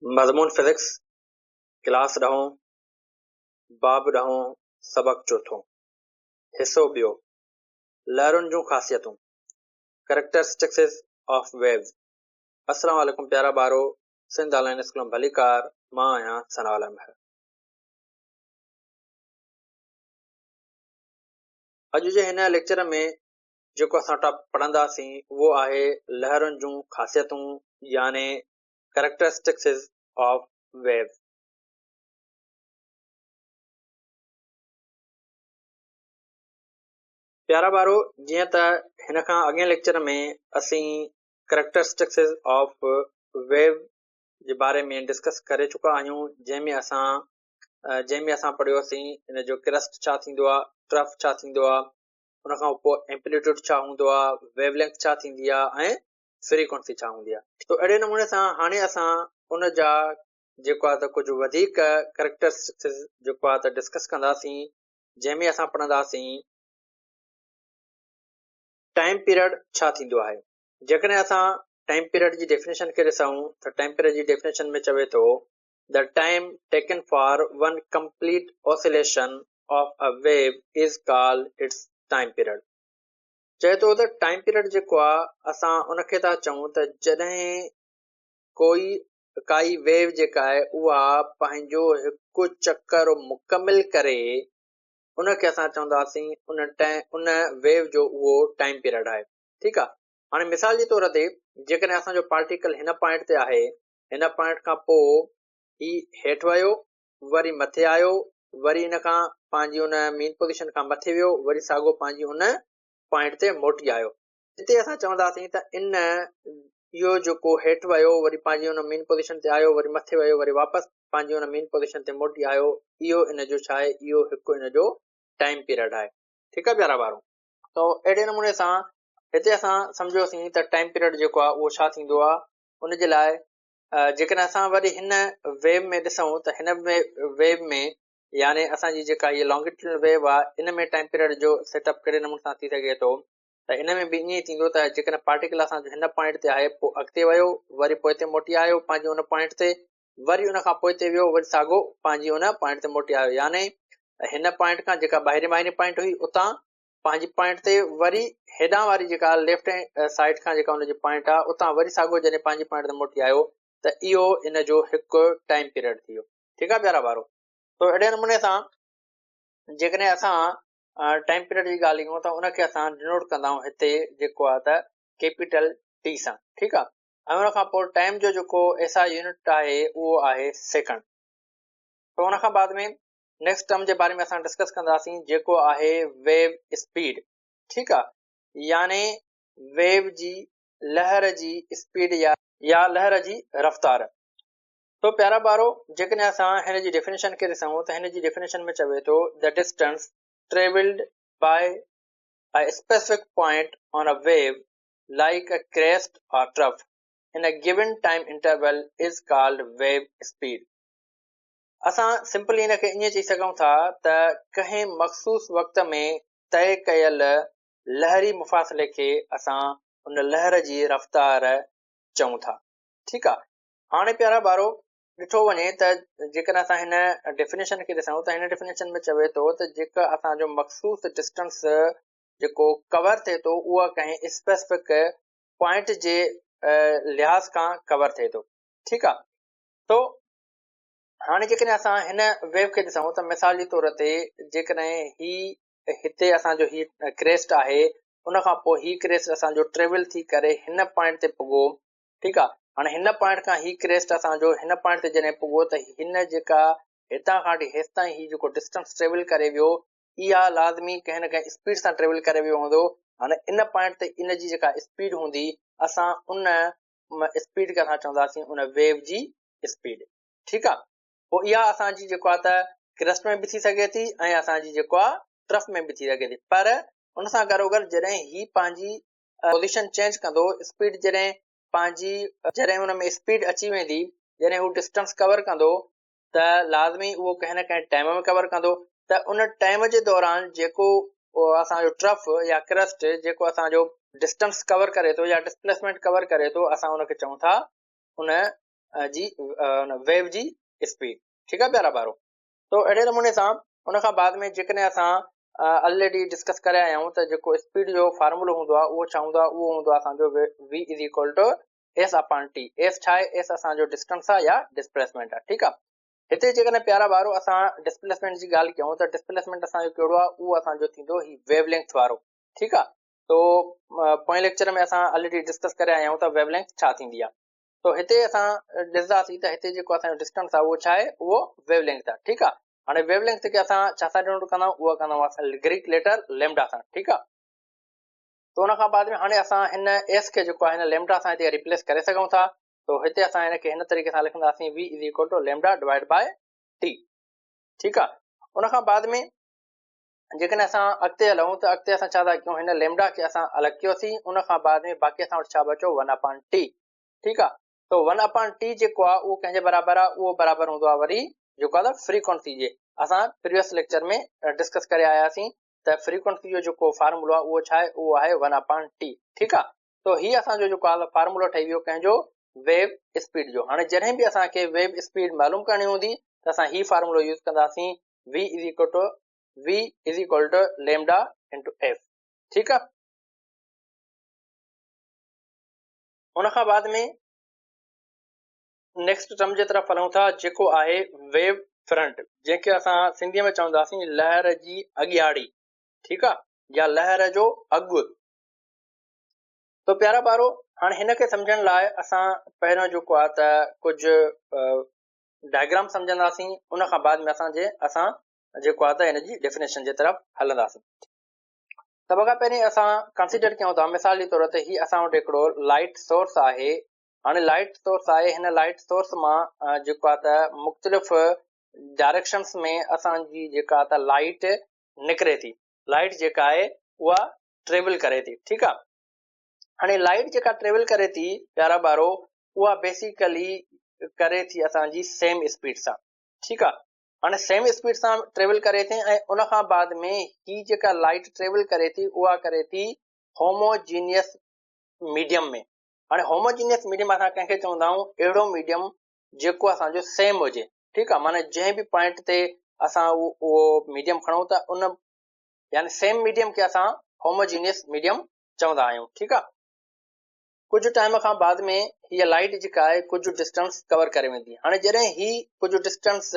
मज़मून physics class ॾहों बाब ॾहों सबक चोथों हिस्सो ॿियो लहरुनि जूं ख़ासियतूं कैरेक्टरिस्टिक्स ऑफ वेव्स। अस्सलाम वालेकुम प्यारा ॿारो, सिंध ऑनलाइन स्कूल में भलीकार, मां आहियां सनाउल अहमद। अॼु जे हिन लेक्चर में जेको असां पढ़ंदासीं उहो आहे लहरुनि जूं ख़ासियतूं याने कैरेक्टरिस्टिक्स ऑफ वेव्स। प्यारा ॿारो, जीअं त हिन खां अॻे लेक्चर में असीं कैरेक्टरिस्टिक्स ऑफ वेव जे बारे में डिस्कस करे चुका आहियूं, जंहिंमें असां पढ़ियोसीं हिन जो क्रस्ट छा थींदो आहे, ट्रफ छा थींदो आहे, उन खां पोइ एम्पलीट्यूड छा हूंदो आहे, वेवलेंथ छा थींदी आहे ऐं फ्रीक्वेंसी छा हूंदी आहे। तो अहिड़े नमूने सां हाणे असां उन जा जेको आहे त कुझु वधीक कैरेक्टरिस्टिक्स जेको आहे त डिस्कस कंदासीं, जंहिंमें असां पढ़ंदासीं टाइम पीरियड छा थींदो आहे। जेकॾहिं असां टाइम पीरियड जी डेफिनेशन खे ॾिसूं त टाइम पीरियड जी डेफिनेशन में चवे थो the time taken for one complete oscillation of a wave is called its time period. चए थो त टाइम पीरियड जेको आहे असां उनखे था चऊं त जॾहिं काई वेव जेका आहे उहा पंहिंजो हिकु चक्कर मुकमिल करे उनखे असां चवंदासीं उन वेव जो उहो टाइम पीरियड आहे। ठीकु आहे। हाणे मिसाल जे तौर ते जेकॾहिं असांजो पार्टिकल हिन पॉइंट ते आहे, हिन पॉइंट खां पोइ ही हेठि वियो, वरी मथे आयो, वरी हिन खां पंहिंजी उन मेन पोज़ीशन खां मथे वियो, वरी साॻियो पंहिंजी उन पॉइंट ते मोटी आयो। हिते असां चवंदासीं त इहो जेको हेठि वियो, वरी पंहिंजी उन मेन पोज़ीशन ते आयो, वरी मथे वियो, वरी वापसि पंहिंजी उन मेन पोज़ीशन ते मोटी आयो, इहो इन जो छा आहे, इहो हिकु इन जो टाइम पीरियड आहे। ठीकु आहे प्यारा ॿारो। तो अहिड़े नमूने सां हिते असां सम्झोसीं त टाइम पीरियड जेको आहे उहो छा थींदो आहे। उनजे लाइ जेकॾहिं असां वरी हिन वेव में ॾिसूं त हिन वेव में यानी असांजी जेका इहा लॉन्गिट्यूडनल वेव आहे, इन में टाइम पीरियड जो सेटअप कहिड़े नमूने सां थी सघे थो त इन में बि ईअं ई थींदो त जेकॾहिं पार्टिकल असांजो हिन पॉइंट ते आहे, पोइ अॻिते वियो, वरी पोइ हिते मोटी आयो पंहिंजे उन पॉइंट ते, वरी उन खां पोइ हिते वियो, वरी साॻियो पंहिंजी उन पॉइंट ते मोटी आयो। यानी हिन पॉइंट खां जेका ॿाहिरीं पॉइंट हुई उतां पंहिंजी पॉइंट ते वरी हेॾां वारी जेका लेफ्ट साइड खां जेका हुनजी पॉइंट आहे उतां वरी साॻियो जॾहिं पंहिंजी पॉइंट ते मोटी आयो त इहो इन जो हिकु टाइम पीरियड थी वियो। ठीकु आहे प्यारा ॿारो। तो अहिड़े नमूने सां जेकॾहिं असां टाइम पीरियड जी ॻाल्हि कयूं त उनखे असां डिनोट कंदा आहियूं हिते जेको आहे त कैपिटल टी सां। ठीकु आहे। ऐं उन खां पोइ टाइम जो जेको एसआई यूनिट आहे उहो आहे सेकंड। तो उन खां बाद में नेक्स्ट टर्म जे बारे में असां डिस्कस कंदासीं जेको आहे वेव स्पीड। ठीकु आहे। यानी वेव जी लहर जी स्पीड या लहर जी रफ़्तार। तो प्यारा ॿारो, जेकॾहिं असां हिन जी डेफिनेशन खे ॾिसूं त हिन जी डेफिनेशन में चवे थो the distance travelled by a specific point on a wave like a crest और trough in a given time interval is called wave speed. असां सिंपली हिन खे ईअं चई सघूं था त कंहिं मख़सूस वक़्त में तय कयल लहरी मुफ़ासिले खे असां उन लहर जी रफ़्तार चऊं था। ठीकु आहे। हाणे प्यारा ॿारो, ॾिठो वञे त जेकॾहिं असां हिन डेफिनेशन खे ॾिसूं त हिन डेफिनेशन में चवे थो त जेका असांजो मख़सूस डिस्टेंस जेको कवर थिए थो उहा कंहिं स्पेसिफिक पॉइंट जे लिहाज़ खां कवर थिए थो। ठीकु आहे। तो हाणे जेकॾहिं असां हिन वेव खे ॾिसूं त मिसाल जे तौर ते जेकॾहिं हिते असांजो ही क्रेस्ट आहे, उन खां पोइ ही क्रेस्ट असांजो ट्रेवल थी करे हिन पॉइंट ते पुॻो। ठीकु आहे। हाणे हिन पॉइंट खां ही क्रेस्ट असांजो हिन पॉइंट ते जॾहिं पुॻो त हिन जेका हितां खां वठी हेसि ताईं ही जेको डिस्टेंस ट्रेवल करे वियो, इहा लाज़मी कंहिं न कंहिं स्पीड सां ट्रेवल करे वियो हूंदो। हाणे इन पॉइंट ते इन जी जेका स्पीड हूंदी, असां उन स्पीड खे असां चवंदासीं उन वेव जी स्पीड। ठीकु आहे। पोइ इहा असांजी जेको आहे त क्रस्ट में बि थी सघे थी ऐं असांजी जेको आहे ट्रफ में बि थी सघे थी। पर उन सां गॾोगॾु जॾहिं ही पंहिंजी पोज़ीशन चेंज कंदो, स्पीड जॾहिं हुन में स्पीड अची वेंदी, जॾहिं हू डिस्टेंस कवर कंदो त लाज़मी उहो कंहिं न कंहिं टाइम में कवर कंदो। त उन टाइम जे दौरान जेको असांजो ट्रफ या क्रस्ट जेको असांजो डिस्टेंस कवर करे थो या डिस्प्लेसमेंट कवर करे थो, असां उनखे चऊं था उन जी वेव जी स्पीड। ठीकु आहे प्यारा ॿारो। तो अहिड़े नमूने सां उन खां बाद में जेकॾहिं असां ऑलरेडी डिस्कस करे आया आहियूं त जेको स्पीड जो फार्मूलो हूंदो आहे उहो छा हूंदो आहे, उहो हूंदो आहे असांजो v is equal to S upon T. S छा आहे? एस असांजो डिस्टेंस आहे या डिस्प्लेसमेंट आहे। ठीकु आहे। हिते जेकॾहिं प्यारा ॿारो असां डिस्प्लेसमेंट जी ॻाल्हि कयूं त डिस्प्लेसमेंट असांजो कहिड़ो आहे? उहो असांजो थींदो ही वेवलेंथ वारो। ठीकु आहे। तो पोएं लेक्चर में असां ऑलरेडी डिस्कस करे आया आहियूं त वेवलेंथ छा थींदी आहे। तो हिते असां ॾिसंदासीं त हिते जेको असांजो डिस्टेंस आहे उहो छा आहे? उहो वेवलेंथ आहे। ठीकु आहे। हाणे वेवलेंथ खे असां छा सां डिनोट कंदा आहियूं? उहा कंदा आहियूं ग्रीक लेटर लैम्डा सां। ठीकु आहे। तो उन खां बाद में हाणे असां हिन एस खे जेको आहे हिन लैम्डा सां हिते रिप्लेस करे सघूं था। तो हिते असां हिनखे हिन तरीक़े सां लिखंदासीं v is equal to lambda divide by T. ठीकु आहे। उन खां बाद में जेकॾहिं असां अॻिते हलूं त अॻिते असां छा था कयूं? हिन लैम्डा खे असां अलॻि कयोसीं। उन खां बाद में बाक़ी असां वटि छा बचो? 1 अपॉन टी। ठीकु आहे। तो 1 अपॉन टी जेको आहे उहो कंहिंजे बराबरि आहे? उहो बराबरि हूंदो आहे वरी जेको आहे फ्रीक्वेंसी जे। असां प्रीवियस लेक्चर में डिस्कस करे आयासीं त फ्रीक्वेंसी जो जेको फार्मूलो आहे उहो छा आहे? उहो आहे 1 अपॉन टी। ठीकु आहे। तो ही असांजो जेको आहे फार्मूलो ठही वियो कंहिंजो? वेव स्पीड जो। हाणे जॾहिं बि असांखे वेव स्पीड मालूम करणी हूंदी त असां ही फार्मूलो यूज़ कंदासीं v is equal to lambda into F. ठीकु आहे। उन खां बाद में नेक्स्ट टर्म जे तरफ़ हलूं था जेको आहे वेव फ्रंट, जंहिंखे असां सिंधीअ में चवंदासीं लहर जी अॻियाड़ी। ठीकु आहे। या लहर जो अॻु। तो प्यारा ॿारो हाणे हिनखे सम्झण लाइ असां पहिरियों जेको आहे त कुझु डायग्राम सम्झंदासीं। उन खां बाद में असां जेको आहे त हिन जी डेफिनेशन जे तरफ़ हलंदासीं। त बघा पहिरीं असां कंसिडर कयूं था मिसाल जे तौर ते ही असां वटि हिकिड़ो लाइट सोर्स आहे। हाणे लाइट सोर्स आहे, हिन लाइट सोर्स मां जेको आहे त मुख़्तलिफ़ डायरेक्शन्स में असांजी जेका त लाइट निकिरे थी। लाइट जेका आहे उहा ट्रेवल करे थी। ठीकु आहे। हाणे लाइट जेका ट्रेवल करे थी प्यारा ॿारो, उहा बेसिकली करे थी असांजी सेम स्पीड सां। ठीकु आहे। हाणे सेम स्पीड सां ट्रेवल करे थी ऐं उन खां बाद में ही जेका लाइट ट्रेवल करे थी उहा करे थी होमोजीनियस मीडियम में। हाणे होमोजीनियस मीडियम असां कंहिंखे चवंदा आहियूं? अहिड़ो मीडियम जेको असांजो सेम हुजे। ठीकु आहे। माना जंहिं बि पॉइंट ते असां उहो मीडियम खणूं था उन यानी सेम मीडियम खे असां होमोजीनियस मीडियम चवंदा आहियूं। ठीकु आहे। कुझु टाइम खां बाद में हीअ लाइट जेका आहे कुझु डिस्टेंस कवर करे वेंदी। हाणे जॾहिं ही कुझु डिस्टेंस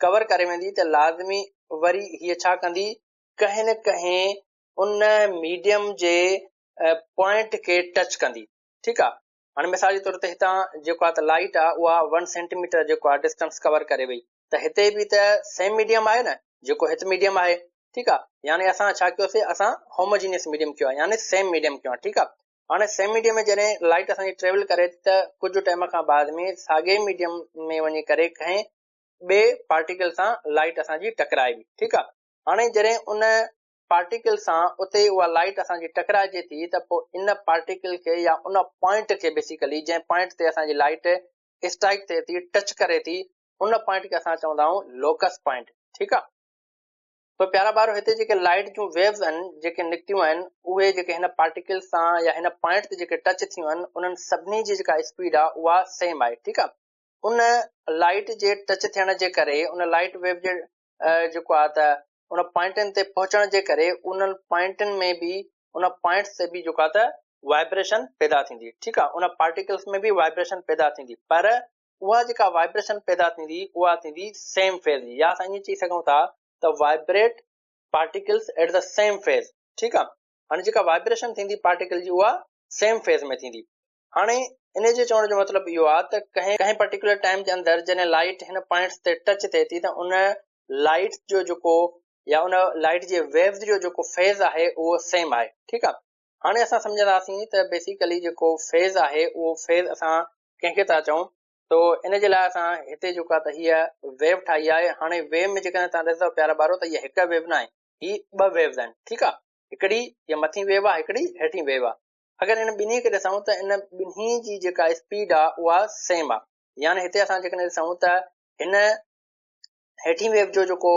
कवर करे वेंदी त लाज़मी वरी हीअ छा कंदी? कहीं न कहीं उन मीडियम जे पॉइंट खे टच कंदी। ठीकु आहे। हाणे मिसाल जे तौर ते हितां जेको आहे त लाइट आहे उहा 1 सेंटीमीटर जेको आहे डिस्टेंस कवर करे वई त हिते बि त सेम मीडियम आहे न, जेको हिते मीडियम आहे। ठीकु आहे। यानी असां छा कयोसीं? असां होमोजीनियस मीडियम कयो आहे, यानी सेम मीडियम कयो आहे। ठीकु आहे। हाणे सेम मीडियम में जॾहिं लाइट असांजी ट्रेवल करे त कुझु टाइम खां बाद में साॻे मीडियम में वञी करे कंहिं ॿिए पार्टिकल सां लाइट असांजी टकराएगी। ठीकु आहे। हाणे जॾहिं उन पार्टिकल सां उते उहा लाइट असांजी टकराइजे थी त पोइ इन पार्टिकल खे या उन पॉइंट खे बेसिकली जंहिं पॉइंट ते असांजी लाइट स्ट्राइक थिए थी, टच करे थी, उन पॉइंट खे असां चवंदा आहियूं लोकस पॉइंट। ठीकु आहे। तो प्यारा ॿारो हिते जेके लाइट जूं वेव्स आहिनि जेके निकितियूं आहिनि उहे जेके हिन पार्टिकल सां या हिन पॉइंट ते जेके टच थियूं आहिनि उन्हनि सभिनी जी जेका स्पीड आहे उहा सेम आहे। ठीकु आहे। उन लाइट जे टच थियण जे करे उन लाइट वेव जे जेको आहे त उन पॉइंटनि ते पहुचण जे करे उन्हनि पॉइंटनि में बि उन पॉइंट्स ते बि जेको आहे त वाइब्रेशन पैदा थींदी। ठीकु आहे। उन पार्टिकल्स में बि वाइब्रेशन पैदा थींदी, पर उहा जेका वाइब्रेशन पैदा थींदी उहा थींदी सेम फेज़ जी, या असां ईअं चई सघूं था त vibrate particles at the same phase. ठीकु आहे। हाणे जेका वाइब्रेशन थींदी पार्टिकल जी उहा सेम फेज़ में थींदी। हाणे इन जे चवण जो मतिलबु इहो आहे त कंहिं पर्टिकुलर टाइम जे अंदरि जॾहिं लाइट हिन पॉइंट्स ते टच थिए थी त उन लाइट जो जेको या उन लाइट जे वेव्स जो जेको फेज़ आहे उहो सेम आहे। ठीकु आहे। हाणे असां सम्झंदासीं त बेसिकली जेको फेज़ आहे उहो फेज़ असां कंहिंखे था चऊं। तो इन जे लाइ असां हिते जेको आहे त हीअ वेव ठाही आहे। हाणे वेव में जेकॾहिं तव्हां ॾिसंदव प्यारा ॿारो त हीअ हिकु वेव न आहे, ही ॿ वेव्स आहिनि। ठीकु आहे। हिकिड़ी हीअ मथीं वेव आहे, हिकिड़ी हेठीं वेव आहे। अगरि इन ॿिन्ही खे ॾिसूं त इन ॿिन्ही जी जेका स्पीड आहे उहा सेम आहे। यानी हिते असां जेकॾहिं ॾिसूं त हिन हेठीं वेव जो जेको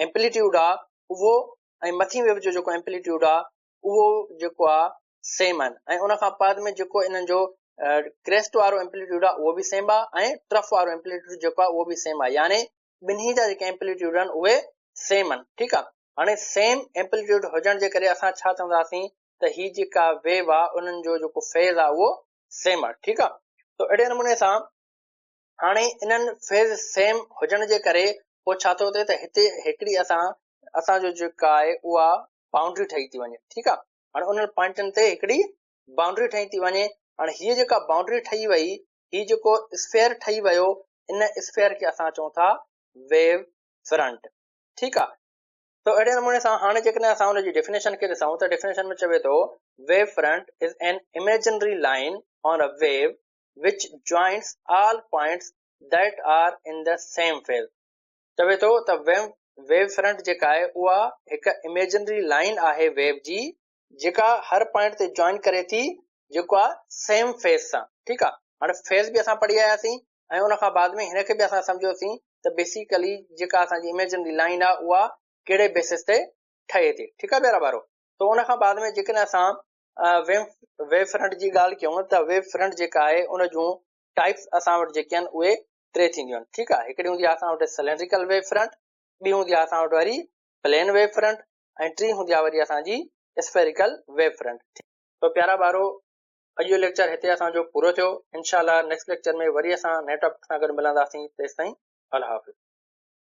एम्पलीट्यूड आहे उहो ऐं मथीं वेव जो जेको एम्पलीट्यूड आहे उहो जेको आहे सेम आहिनि। ऐं उन खां बाद में जेको इन्हनि जो क्रेस्ट वारो एम्पलीट्यूड आहे उहो बि सेम आहे ऐं ट्रफ वारो एम्पलीट्यूड जेको आहे उहो बि सेम आहे, यानी ॿिन्ही जा जेके एम्पलीट्यूड आहिनि उहे सेम आहिनि। ठीकु आहे, हाणे सेम एम्पलीट्यूड हुजण जे करे असां छा चवंदासीं त ही जेका वेव आहे उन्हनि जो जेको फेज़ आहे उहो सेम आहे। ठीकु आहे, त अहिड़े नमूने सां हाणे इन्हनि फेज़ सेम हुजण जे करे पोइ छा थो थिए त हिते हिकिड़ी असांजो जेका आहे उहा बाउंड्री ठही थी वञे। ठीकु आहे, हाणे उन्हनि पॉइंटनि ते हिकिड़ी बाउंड्री ठही थी वञे। हाणे हीअ जेका बाउंड्री ठही वई, हीअ जेको स्फेयर ठही वियो, इन स्फेयर खे असां चऊं था वेव फ्रंट। ठीकु आहे, त अहिड़े नमूने सां हाणे जेकॾहिं असां हुनजी डेफिनेशन खे ॾिसूं त डेफिनेशन में चवे थो wave front is an imaginary line on a wave which joints all points that are in the same phase. चवे थो त वेव फ्रंट जेका आहे उहा हिकु इमेजिनरी लाइन आहे वेव जी, जेका हर पॉइंट ते जॉइन करे थी जेको आहे सेम फेज सां। ठीकु आहे, हाणे फेज बि असां पढ़ी आयासीं ऐं उन खां बाद में हिनखे बि असां सम्झोसीं त बेसिकली जेका असांजी इमेजिनरी लाइन आहे उहा कहिड़े बेसिस ते ठहे थी। ठीकु आहे प्यारा ॿारो, त उन खां बाद में जेकॾहिं असां वेव फ्रंट जी ॻाल्हि कयूं त वेव फ्रंट जेका आहे उन जूं टाइप्स असां वटि जेके आहिनि उहे टे थींदियूं आहिनि। ठीकु आहे, हिकिड़ी हूंदी आहे असां वटि सिलेंड्रिकल वेव फ्रंट, ॿी हूंदी आहे असां वटि वरी प्लेन वेव फ्रंट ऐं टी हूंदी आहे वरी असांजी स्फेरिकल वेव फ्रंट। तो प्यारा ॿारो, अॼु जो लेक्चर हिते असांजो पूरो थियो। इंशाल्लाह नेक्स्ट लेक्चर में वरी असां नए टॉपिक सां गॾु मिलंदासीं। तेसिताईं अल्लाह हाफ़िज़।